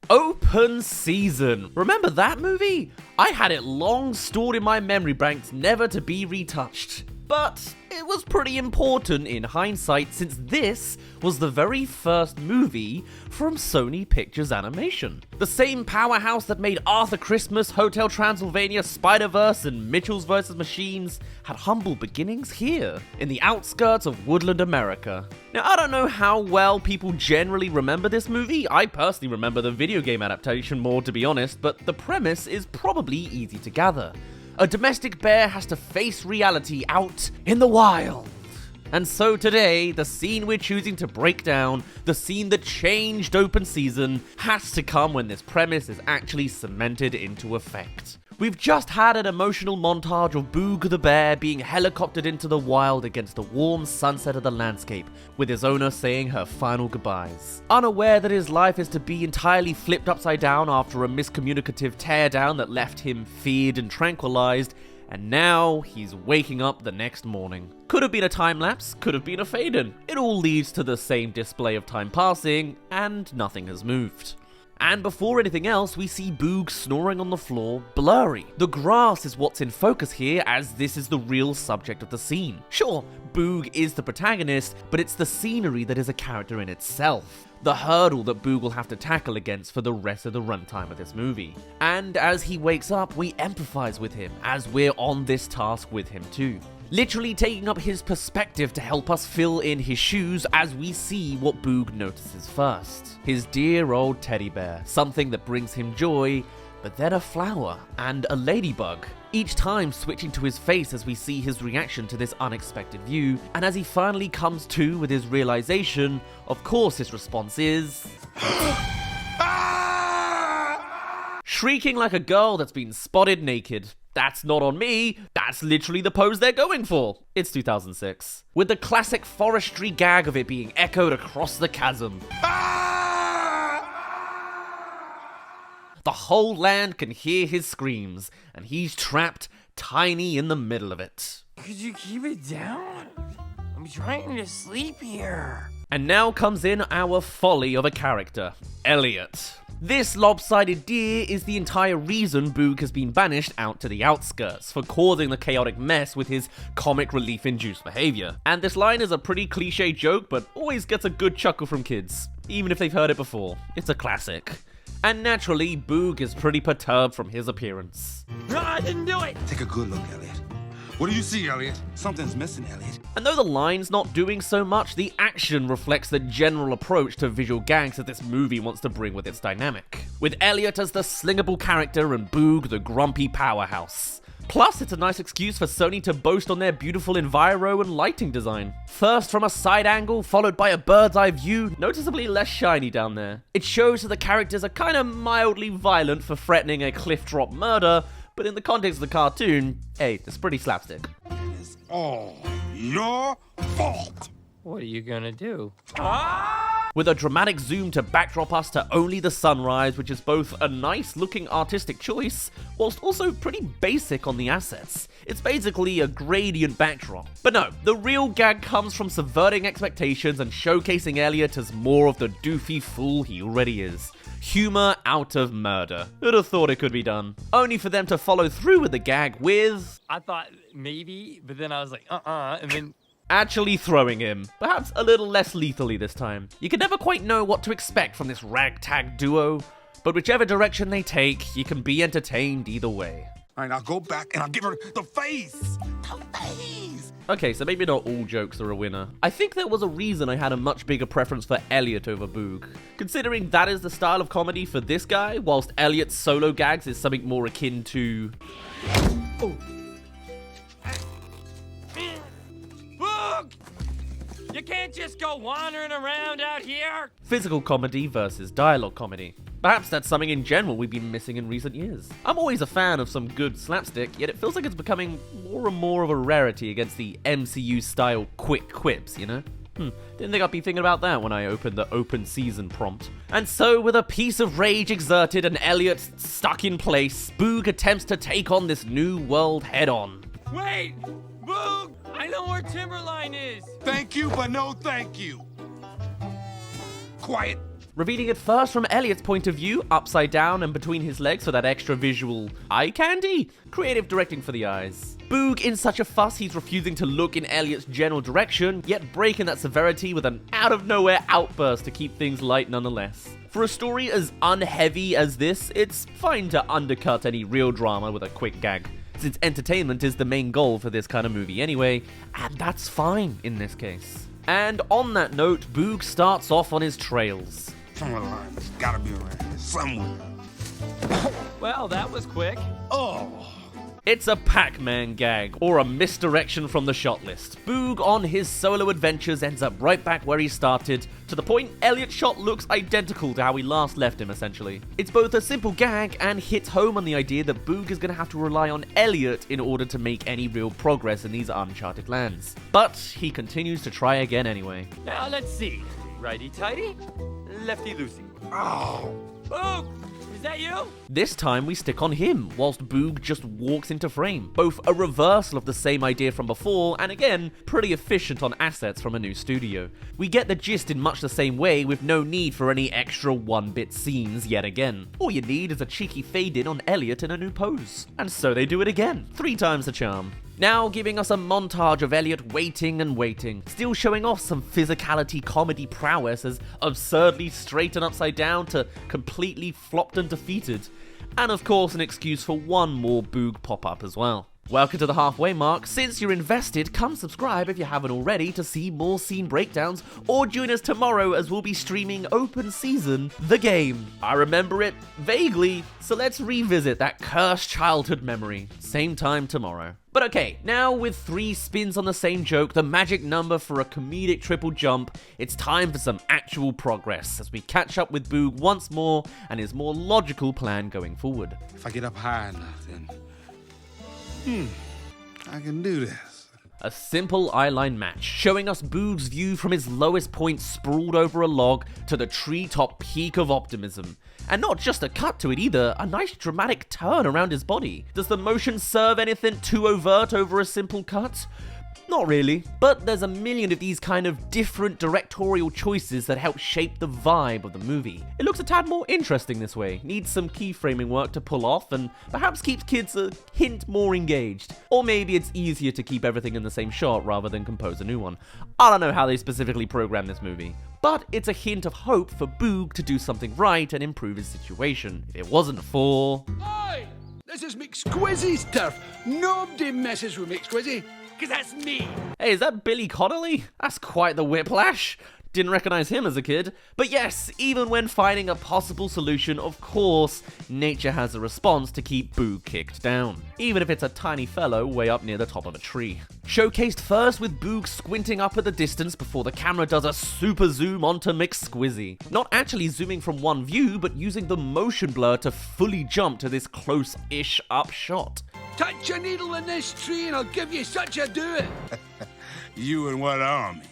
Open Season. Remember that movie? I had it long stored in my memory banks, never to be retouched. But it was pretty important in hindsight, since this was the very first movie from Sony Pictures Animation. The same powerhouse that made Arthur Christmas, Hotel Transylvania, SpiderVerse, and Mitchell's vs. Machines had humble beginnings here, in the outskirts of woodland America. Now, I don't know how well people generally remember this movie. I personally remember the video game adaptation more, to be honest, but the premise is probably easy to gather. A domestic bear has to face reality out in the wild. And so today, the scene we're choosing to break down, the scene that changed Open Season, has to come when this premise is actually cemented into effect. We've just had an emotional montage of Boog the bear being helicoptered into the wild against the warm sunset of the landscape, with his owner saying her final goodbyes. Unaware that his life is to be entirely flipped upside down after a miscommunicative teardown that left him feared and tranquilized, and now he's waking up the next morning. Could have been a time lapse, could have been a fade-in. It all leads to the same display of time passing, and nothing has moved. And before anything else, we see Boog snoring on the floor, blurry. The grass is what's in focus here, as this is the real subject of the scene. Sure, Boog is the protagonist, but it's the scenery that is a character in itself. The hurdle that Boog will have to tackle against for the rest of the runtime of this movie. And as he wakes up, we empathize with him, as we're on this task with him too. Literally taking up his perspective to help us fill in his shoes as we see what Boog notices first. His dear old teddy bear, something that brings him joy, but then a flower and a ladybug. Each time switching to his face as we see his reaction to this unexpected view, and as he finally comes to with his realization, of course his response is... shrieking like a girl that's been spotted naked. That's not on me, that's literally the pose they're going for. It's 2006. With the classic forestry gag of it being echoed across the chasm. The whole land can hear his screams, and he's trapped tiny in the middle of it. Could you keep it down? I'm trying to sleep here. And now comes in our folly of a character, Elliot. This lopsided deer is the entire reason Boog has been banished out to the outskirts, for causing the chaotic mess with his comic relief-induced behavior. And this line is a pretty cliche joke, but always gets a good chuckle from kids, even if they've heard it before. It's a classic. And naturally, Boog is pretty perturbed from his appearance. No, I didn't do it! Take a good look, Elliot. What do you see, Elliot? Something's missing, Elliot. And though the line's not doing so much, the action reflects the general approach to visual gags that this movie wants to bring with its dynamic. With Elliot as the slingable character and Boog the grumpy powerhouse. Plus, it's a nice excuse for Sony to boast on their beautiful enviro and lighting design. First from a side angle, followed by a bird's eye view, noticeably less shiny down there. It shows that the characters are kinda mildly violent for threatening a cliff drop murder, but in the context of the cartoon, hey, it's pretty slapstick. It's all your fault. What are you gonna do? With a dramatic zoom to backdrop us to only the sunrise, which is both a nice looking artistic choice, whilst also pretty basic on the assets. It's basically a gradient backdrop. But no, the real gag comes from subverting expectations and showcasing Elliot as more of the doofy fool he already is. Humor out of murder. Who'd have thought it could be done? Only for them to follow through with the gag with... I thought maybe, but then I was like, and then... actually throwing him. Perhaps a little less lethally this time. You can never quite know what to expect from this ragtag duo, but whichever direction they take, you can be entertained either way. All right, I'll go back and I'll give her the face. The face. Okay, so maybe not all jokes are a winner. I think there was a reason I had a much bigger preference for Elliot over Boog. Considering that is the style of comedy for this guy, whilst Elliot's solo gags is something more akin to... Oh. Boog! You can't just go wandering around out here! Physical comedy versus dialogue comedy. Perhaps that's something in general we've been missing in recent years. I'm always a fan of some good slapstick, yet it feels like it's becoming more and more of a rarity against the MCU-style quick quips, you know? Didn't think I'd be thinking about that when I opened the open season prompt. And so, with a piece of rage exerted and Elliot stuck in place, Boog attempts to take on this new world head-on. Wait! Boog! I know where Timberline is! Thank you, but no thank you. Quiet. revealing it first from Elliot's point of view, upside down and between his legs for that extra visual eye candy. Creative directing for the eyes. Boog in such a fuss he's refusing to look in Elliot's general direction, yet breaking that severity with an out-of-nowhere outburst to keep things light nonetheless. For a story as unheavy as this, it's fine to undercut any real drama with a quick gag, since entertainment is the main goal for this kind of movie anyway, and that's fine in this case. And on that note, Boog starts off on his trails. Somewhere around. It's gotta be around here. Somewhere. Well, that was quick. Oh. It's a Pac-Man gag, or a misdirection from the shot list. Boog on his solo adventures ends up right back where he started, to the point Elliot's shot looks identical to how we last left him essentially. It's both a simple gag and hits home on the idea that Boog is going to have to rely on Elliot in order to make any real progress in these uncharted lands. But he continues to try again anyway. Now let's see. Righty-tighty, lefty-loosey. Oh. Boog! Is that you? This time we stick on him, whilst Boog just walks into frame. Both a reversal of the same idea from before, and again, pretty efficient on assets from a new studio. We get the gist in much the same way, with no need for any extra one-bit scenes yet again. All you need is a cheeky fade-in on Elliot in a new pose. And so they do it again, 3 times the charm. Now giving us a montage of Elliot waiting and waiting, still showing off some physicality comedy prowess as absurdly straight and upside down to completely flopped and defeated. And of course an excuse for one more Boog pop-up as well. Welcome to the halfway mark. Since you're invested, come subscribe if you haven't already to see more scene breakdowns, or join us tomorrow as we'll be streaming Open Season, The Game. I remember it vaguely, so let's revisit that cursed childhood memory. Same time tomorrow. But okay, now with 3 spins on the same joke, the magic number for a comedic triple jump, it's time for some actual progress as we catch up with Boog once more and his more logical plan going forward. If I get up high enough, then... I can do this. A simple eyeline match, showing us Boog's view from his lowest point sprawled over a log to the treetop peak of optimism. And not just a cut to it either, a nice dramatic turn around his body. Does the motion serve anything too overt over a simple cut? Not really, but there's a million of these kind of different directorial choices that help shape the vibe of the movie. It looks a tad more interesting this way, needs some keyframing work to pull off, and perhaps keeps kids a hint more engaged. Or maybe it's easier to keep everything in the same shot rather than compose a new one. I don't know how they specifically programmed this movie, but it's a hint of hope for Boog to do something right and improve his situation. If it wasn't for... Oi! This is McSquizzy's turf. Nobody messes with McSquizzy. Because that's me. Hey, is that Billy Connolly? That's quite the whiplash. Didn't recognize him as a kid. But yes, even when finding a possible solution, of course, nature has a response to keep Boog kicked down. Even if it's a tiny fellow way up near the top of a tree. Showcased first with Boog squinting up at the distance before the camera does a super zoom onto McSquizzy. Not actually zooming from one view, but using the motion blur to fully jump to this close-ish up shot. Touch a needle in this tree and I'll give you such a do it. You and what army?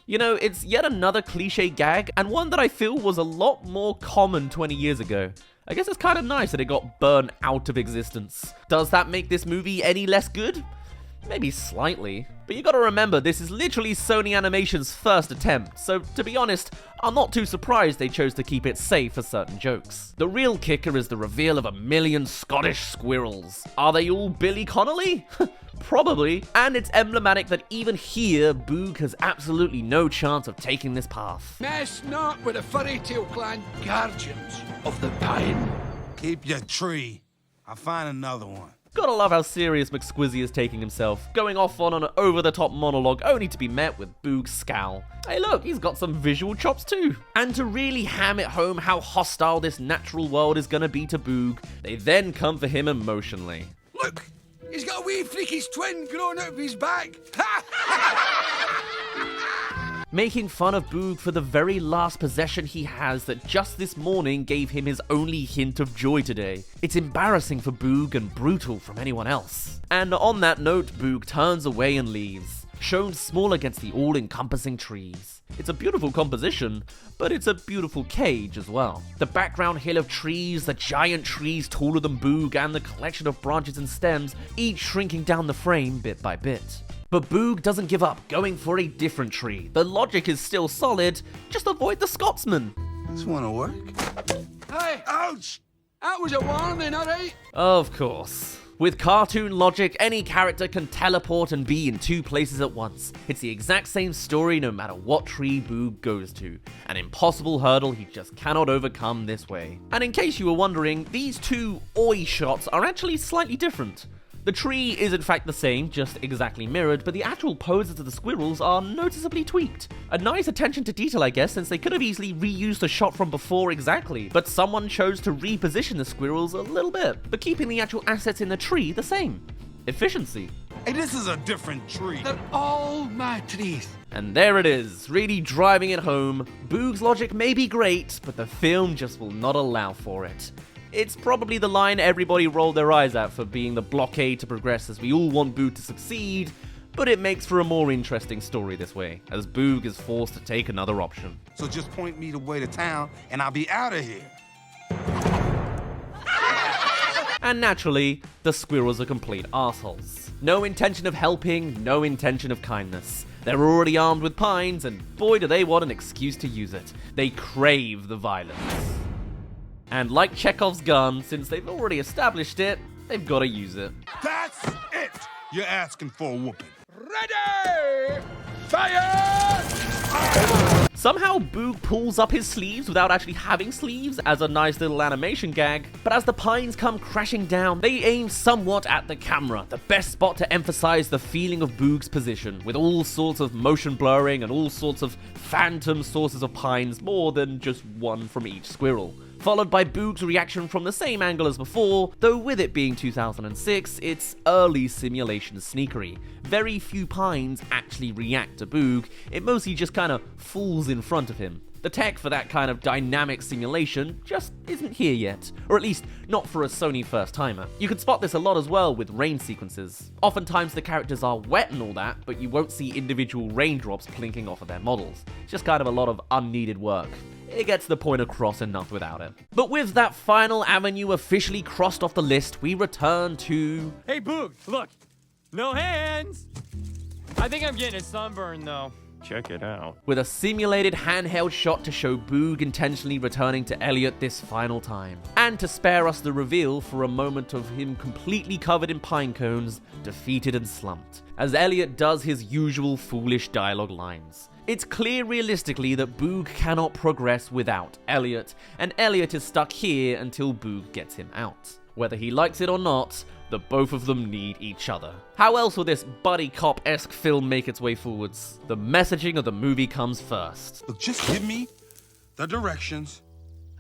You know, it's yet another cliche gag, and one that I feel was a lot more common 20 years ago. I guess it's kind of nice that it got burned out of existence. Does that make this movie any less good? Maybe slightly. But you gotta remember, this is literally Sony Animation's first attempt, so to be honest, I'm not too surprised they chose to keep it safe for certain jokes. The real kicker is the reveal of 1,000,000 Scottish squirrels. Are they all Billy Connolly? Probably, and it's emblematic that even here, Boog has absolutely no chance of taking this path. Mess not with the furry tail clan guardians of the pine. Keep your tree. I'll find another one. Gotta love how serious McSquizzy is taking himself, going off on an over-the-top monologue only to be met with Boog's scowl. Hey look, he's got some visual chops too. And to really ham it home how hostile this natural world is gonna be to Boog, they then come for him emotionally. Look, he's got a wee freakish twin growing out of his back. Making fun of Boog for the very last possession he has that just this morning gave him his only hint of joy today. It's embarrassing for Boog and brutal from anyone else. And on that note, Boog turns away and leaves, shown small against the all-encompassing trees. It's a beautiful composition, but it's a beautiful cage as well. The background hill of trees, the giant trees taller than Boog, and the collection of branches and stems, each shrinking down the frame bit by bit. But Boog doesn't give up, going for a different tree. The logic is still solid, just avoid the Scotsman. This wanna work? Hey, Ouch! that was a warning, alright? Of course. With cartoon logic, any character can teleport and be in 2 places at once. It's the exact same story no matter what tree Boog goes to. An impossible hurdle he just cannot overcome this way. And in case you were wondering, these 2 oi shots are actually slightly different. The tree is in fact the same, just exactly mirrored, but the actual poses of the squirrels are noticeably tweaked. A nice attention to detail, I guess, since they could have easily reused the shot from before exactly, but someone chose to reposition the squirrels a little bit, but keeping the actual assets in the tree the same. Efficiency. Hey, this is a different tree. They're all my trees. And there it is, really driving it home. Boog's logic may be great, but the film just will not allow for it. It's probably the line everybody rolled their eyes at for being the blockade to progress as we all want Boog to succeed, but it makes for a more interesting story this way, as Boog is forced to take another option. So just point me the way to town, and I'll be out of here. And naturally, the squirrels are complete assholes. No intention of helping, no intention of kindness. They're already armed with pines, and boy do they want an excuse to use it. They crave the violence. And like Chekhov's gun, since they've already established it, they've got to use it. That's it! You're asking for a whooping. Ready! Fire! Somehow Boog pulls up his sleeves without actually having sleeves as a nice little animation gag, but as the pines come crashing down, they aim somewhat at the camera, the best spot to emphasize the feeling of Boog's position, with all sorts of motion blurring and all sorts of phantom sources of pines, more than just one from each squirrel. Followed by Boog's reaction from the same angle as before, though with it being 2006, it's early simulation sneakery. Very few pines actually react to Boog, it mostly just kinda falls in front of him. The tech for that kind of dynamic simulation just isn't here yet, or at least not for a Sony first-timer. You can spot this a lot as well with rain sequences. Oftentimes the characters are wet and all that, but you won't see individual raindrops plinking off of their models. It's just kind of a lot of unneeded work. It gets the point across enough without it. But with that final avenue officially crossed off the list, we return to... Hey, Boog, look. No hands. I think I'm getting a sunburn, though. Check it out. with a simulated handheld shot to show Boog intentionally returning to Elliot this final time, and to spare us the reveal for a moment of him completely covered in pinecones, defeated and slumped, as Elliot does his usual foolish dialogue lines. It's clear realistically that Boog cannot progress without Elliot, and Elliot is stuck here until Boog gets him out. Whether he likes it or not, the both of them need each other. How else will this buddy cop-esque film make its way forwards? The messaging of the movie comes first. Look, just give me the directions.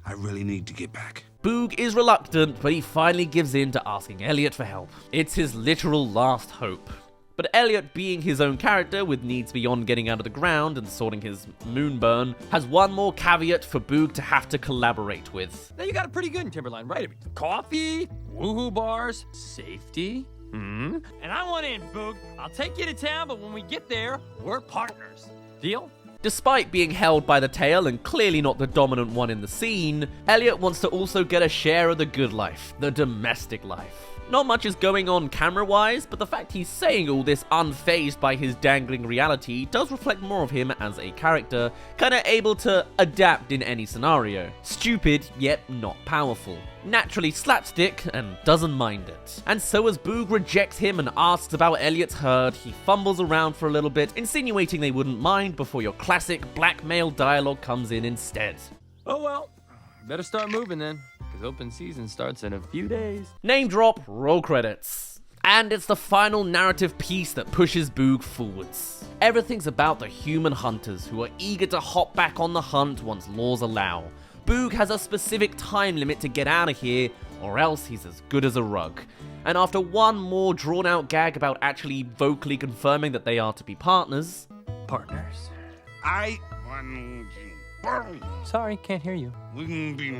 I really need to get back. Boog is reluctant, but he finally gives in to asking Elliot for help. It's his literal last hope. But Elliot, being his own character with needs beyond getting out of the ground and sorting his moonburn, has one more caveat for Boog to have to collaborate with. Now you got it pretty good in Timberline, right? Coffee, woohoo bars, safety. And I want in, Boog. I'll take you to town, but when we get there, we're partners. Deal? Despite being held by the tail and clearly not the dominant one in the scene, Elliot wants to also get a share of the good life, the domestic life. Not much is going on camera-wise, but the fact he's saying all this unfazed by his dangling reality does reflect more of him as a character, kinda able to adapt in any scenario. Stupid, yet not powerful. Naturally slapstick, and doesn't mind it. And so as Boog rejects him and asks about Elliot's herd, he fumbles around for a little bit, insinuating they wouldn't mind before your classic blackmail dialogue comes in instead. Oh well, better start moving then, because open season starts in a few days. Name drop, roll credits. And it's the final narrative piece that pushes Boog forwards. Everything's about the human hunters who are eager to hop back on the hunt once laws allow. Boog has a specific time limit to get out of here, or else he's as good as a rug. And after one more drawn out gag about actually vocally confirming that they are to be partners... Partners? I... Sorry, can't hear you. We can be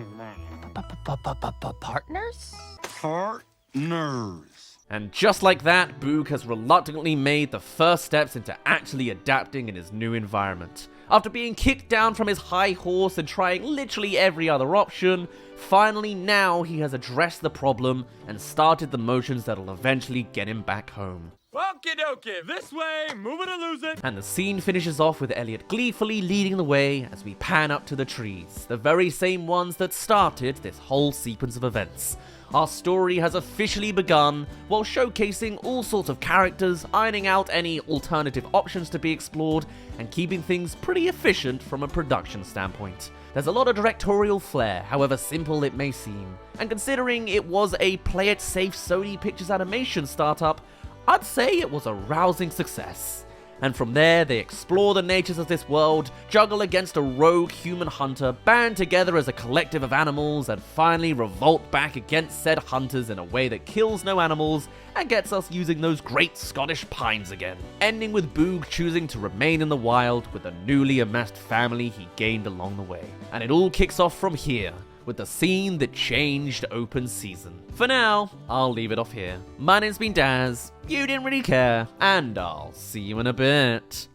Partners? partners. And just like that, Boog has reluctantly made the first steps into actually adapting in his new environment. After being kicked down from his high horse and trying literally every other option, finally now he has addressed the problem and started the motions that'll eventually get him back home. Well, Okie dokie. This way, move it or lose it. And the scene finishes off with Elliot gleefully leading the way as we pan up to the trees, the very same ones that started this whole sequence of events. Our story has officially begun, while showcasing all sorts of characters, ironing out any alternative options to be explored, and keeping things pretty efficient from a production standpoint. There's a lot of directorial flair, however simple it may seem, and considering it was a play-it-safe Sony Pictures Animation startup, I'd say it was a rousing success. And from there, they explore the natures of this world, juggle against a rogue human hunter, band together as a collective of animals, and finally revolt back against said hunters in a way that kills no animals and gets us using those great Scottish pines again. Ending with Boog choosing to remain in the wild with the newly amassed family he gained along the way. And it all kicks off from here, with the scene that changed open season. For now, I'll leave it off here. My name's been Dazz, you didn't really care, and I'll see you in a bit.